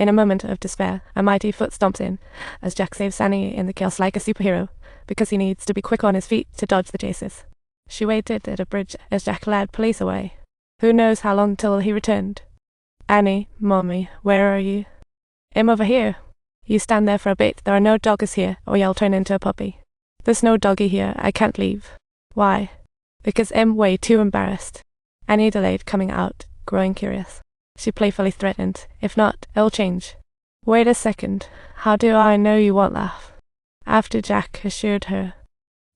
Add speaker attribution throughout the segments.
Speaker 1: In a moment of despair, a mighty foot stomps in, as Jack saves Annie in the chaos like a superhero, because he needs to be quick on his feet to dodge the chases. She waited at a bridge as Jack led police away. Who knows how long till he returned. Annie, Mommy, where are you? I'm over here. You stand there for a bit, there are no doggies here, or you'll turn into a puppy. There's no doggy here, I can't leave. Why? Because I'm way too embarrassed. Annie delayed coming out, growing curious. She playfully threatened, if not, it'll change. Wait a second, how do I know you won't laugh? After Jack assured her.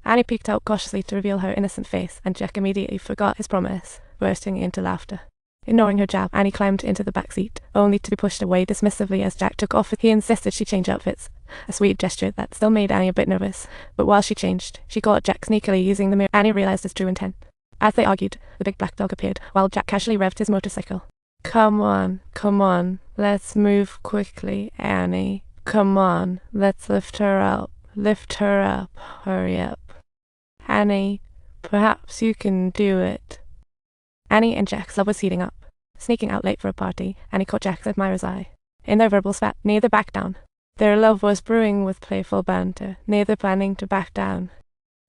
Speaker 1: Annie peeked out cautiously to reveal her innocent face, and Jack immediately forgot his promise, bursting into laughter. Ignoring her jab, Annie climbed into the back seat, only to be pushed away dismissively as Jack took off. He insisted she change outfits, a sweet gesture that still made Annie a bit nervous, but while she changed, she caught Jack sneakily using the mirror. Annie realized his true intent. As they argued, the big black dog appeared, while Jack casually revved his motorcycle. Come on, let's move quickly, Annie. Come on, let's lift her up, hurry up. Annie, perhaps you can do it. Annie and Jack's love was heating up. Sneaking out late for a party, Annie caught Jack's admirer's eye. In their verbal spat, neither backed down. Their love was brewing with playful banter, neither planning to back down.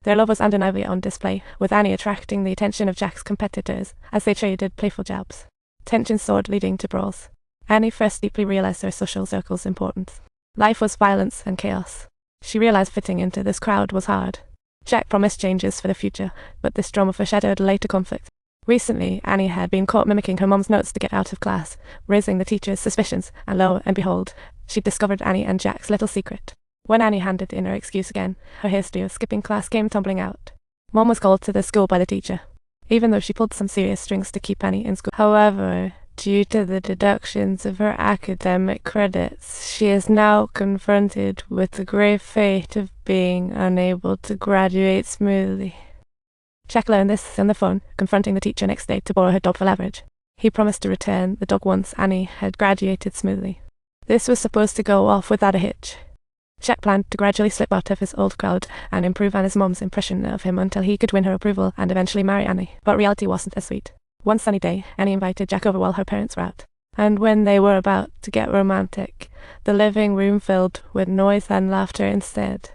Speaker 1: Their love was undeniably on display, with Annie attracting the attention of Jack's competitors as they traded playful jabs. Tension soared, leading to brawls. Annie first deeply realized her social circle's importance. Life was violence and chaos. She realized fitting into this crowd was hard. Jack promised changes for the future, but this drama foreshadowed later conflict. Recently, Annie had been caught mimicking her mom's notes to get out of class, raising the teacher's suspicions, and lo and behold, she'd discovered Annie and Jack's little secret. When Annie handed in her excuse again, her history of skipping class came tumbling out. Mom was called to the school by the teacher, even though she pulled some serious strings to keep Annie in school. However, due to the deductions of her academic credits, she is now confronted with the grave fate of being unable to graduate smoothly. Jack learned this on the phone, confronting the teacher next day to borrow her dog for leverage. He promised to return the dog once Annie had graduated smoothly. This was supposed to go off without a hitch. Jack planned to gradually slip out of his old crowd and improve Annie's mom's impression of him until he could win her approval and eventually marry Annie. But reality wasn't as sweet. One sunny day, Annie invited Jack over while her parents were out. And when they were about to get romantic, the living room filled with noise and laughter instead.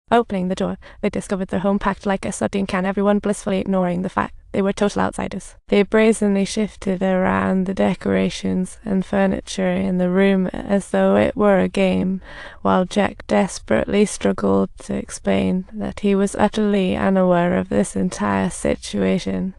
Speaker 1: Opening the door, they discovered their home packed like a sardine can, everyone blissfully ignoring the fact they were total outsiders. They brazenly shifted around the decorations and furniture in the room as though it were a game, while Jack desperately struggled to explain that he was utterly unaware of this entire situation.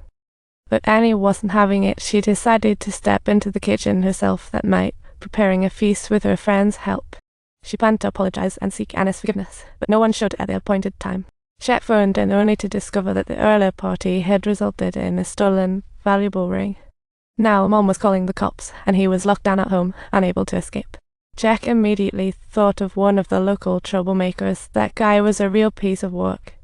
Speaker 1: But Annie wasn't having it. She decided to step into the kitchen herself that night, preparing a feast with her friend's help. She planned to apologize and seek Annie's forgiveness, but no one showed at the appointed time. Jack phoned in only to discover that the earlier party had resulted in a stolen, valuable ring. Now Mom was calling the cops, and he was locked down at home, unable to escape. Jack immediately thought of one of the local troublemakers. That guy was a real piece of work.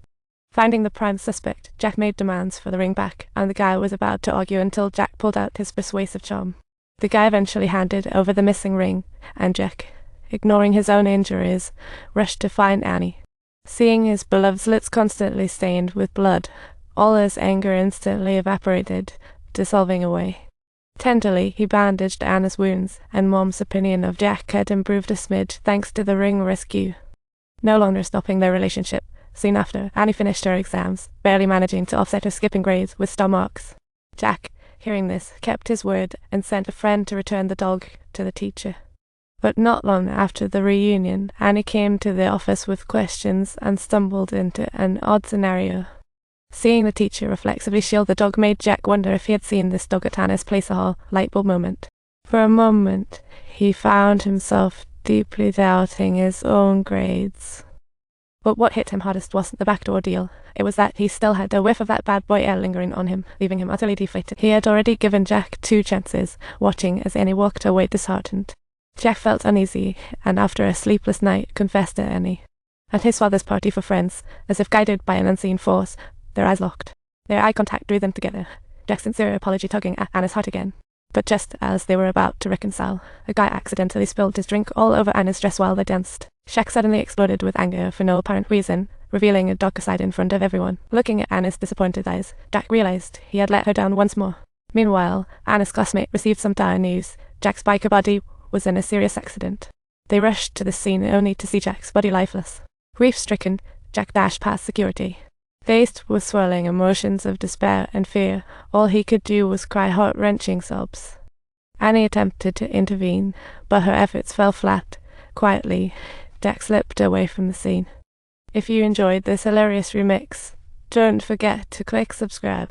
Speaker 1: Finding the prime suspect, Jack made demands for the ring back, and the guy was about to argue until Jack pulled out his persuasive charm. The guy eventually handed over the missing ring, and Jack, ignoring his own injuries, rushed to find Annie. Seeing his beloved's lips constantly stained with blood, all his anger instantly evaporated, dissolving away. Tenderly, he bandaged Anna's wounds, and Mom's opinion of Jack had improved a smidge thanks to the ring rescue. No longer stopping their relationship, soon after, Annie finished her exams, barely managing to offset her skipping grades with star marks. Jack, hearing this, kept his word and sent a friend to return the dog to the teacher. But not long after the reunion, Annie came to the office with questions and stumbled into an odd scenario. Seeing the teacher reflexively shield the dog made Jack wonder if he had seen this dog at Anna's place hall lightbulb moment. For a moment, he found himself deeply doubting his own grades. But what hit him hardest wasn't the backdoor deal. It was that he still had a whiff of that bad boy air lingering on him, leaving him utterly deflated. He had already given Jack 2 chances, watching as Annie walked away disheartened. Jack felt uneasy, and after a sleepless night, confessed to Annie. At his father's party for friends, as if guided by an unseen force, their eyes locked. Their eye contact drew them together, Jack's sincere apology tugging at Anna's heart again. But just as they were about to reconcile, a guy accidentally spilled his drink all over Anna's dress while they danced. Jack suddenly exploded with anger for no apparent reason, revealing a darker side in front of everyone. Looking at Anna's disappointed eyes, Jack realized he had let her down once more. Meanwhile, Anna's classmate received some dire news. Jack's biker buddy was in a serious accident. They rushed to the scene only to see Jack's body lifeless. Grief-stricken, Jack dashed past security. Faced with swirling emotions of despair and fear, all he could do was cry heart-wrenching sobs. Annie attempted to intervene, but her efforts fell flat. Quietly, Jack slipped away from the scene. If you enjoyed this hilarious remix, don't forget to click subscribe.